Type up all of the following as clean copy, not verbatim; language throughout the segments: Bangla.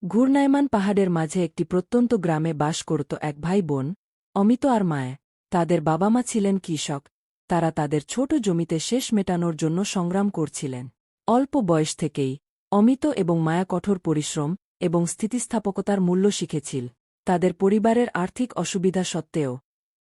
ঘূর্ণায়মান পাহাড়ের মাঝে একটি প্রত্যন্ত গ্রামে বাস করত এক ভাই বোন, অমিত আর মায়া। তাদের বাবা মা ছিলেন কৃষক। তারা তাদের ছোট জমিতে শেষ মেটানোর জন্য সংগ্রাম করছিলেন। অল্প বয়স থেকেই অমিত এবং মায়া কঠোর পরিশ্রম এবং স্থিতিস্থাপকতার মূল্য শিখেছিল। তাদের পরিবারের আর্থিক অসুবিধা সত্ত্বেও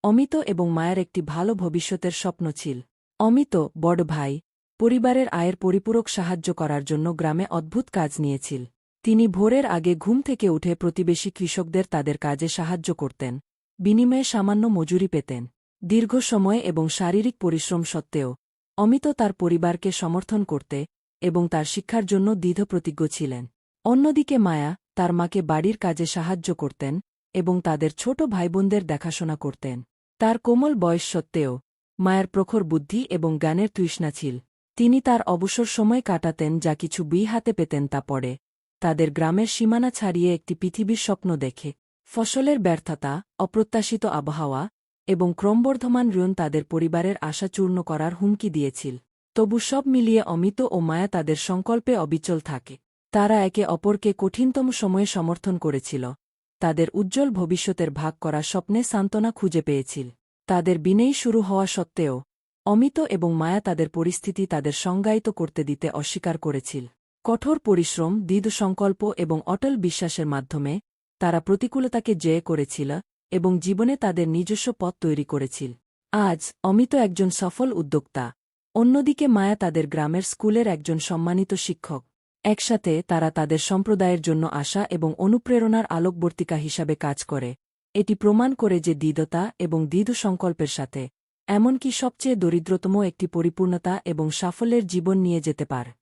অমিত এবং মায়ের একটি ভালো ভবিষ্যতের স্বপ্ন ছিল। অমিত, বড় ভাই, পরিবারের আয়ের পরিপূরক সাহায্য করার জন্য গ্রামে অদ্ভুত কাজ নিয়েছিল। তিনি ভোরের আগে ঘুম থেকে উঠে প্রতিবেশী কৃষকদের তাদের কাজে সাহায্য করতেন, বিনিময়ে সামান্য মজুরি পেতেন। দীর্ঘ সময় এবং শারীরিক পরিশ্রম সত্ত্বেও অমিত তার পরিবারকে সমর্থন করতে এবং তার শিক্ষার জন্য দৃঢ়প্রতিজ্ঞ ছিলেন। অন্যদিকে মায়া তার মাকে বাড়ির কাজে সাহায্য করতেন এবং তাদের ছোট ভাইবোনদের দেখাশোনা করতেন। তার কোমল বয়স সত্ত্বেও মায়ের প্রখর বুদ্ধি এবং জ্ঞানের তৃষ্ণা ছিল। তিনি তার অবসর সময় কাটাতেন যা কিছু হাতে পেতেন তা পড়ে, তাদের গ্রামের সীমানা ছাড়িয়ে একটি পৃথিবীর স্বপ্ন দেখে। ফসলের ব্যর্থতা, অপ্রত্যাশিত আবহাওয়া এবং ক্রমবর্ধমান ঋণ তাদের পরিবারের আশা চূর্ণ করার হুমকি দিয়েছিল। তবু সব মিলিয়ে অমিত ও মায়া তাদের সংকল্পে অবিচল থাকে। তারা একে অপরকে কঠিনতম সময়ে সমর্থন করেছিল, তাদের উজ্জ্বল ভবিষ্যতের ভাগ করা স্বপ্নে সান্ত্বনা খুঁজে পেয়েছিল। তাদের বিনেই শুরু হওয়া সত্ত্বেও অমিত এবং মায়া তাদের পরিস্থিতি তাদের সংজ্ঞায়িত করতে দিতে অস্বীকার করেছিল। কঠোর পরিশ্রম, দৃঢ় সংকল্প এবং অটল বিশ্বাসের মাধ্যমে তারা প্রতিকূলতাকে জয় করেছিল এবং জীবনে তাদের নিজস্ব পথ তৈরি করেছিল। আজ অমিত একজন সফল উদ্যোক্তা, অন্যদিকে মায়া তাদের গ্রামের স্কুলের একজন সম্মানিত শিক্ষক। একসাথে তারা তাদের সম্প্রদায়ের জন্য আশা এবং অনুপ্রেরণার আলোকবর্তিকা হিসাবে কাজ করে। এটি প্রমাণ করে যে দৃঢ়তা এবং দৃঢ় সংকল্পের সাথে এমনকি সবচেয়ে দরিদ্রতম একটি পরিপূর্ণতা এবং সাফল্যের জীবন নিয়ে যেতে পারে।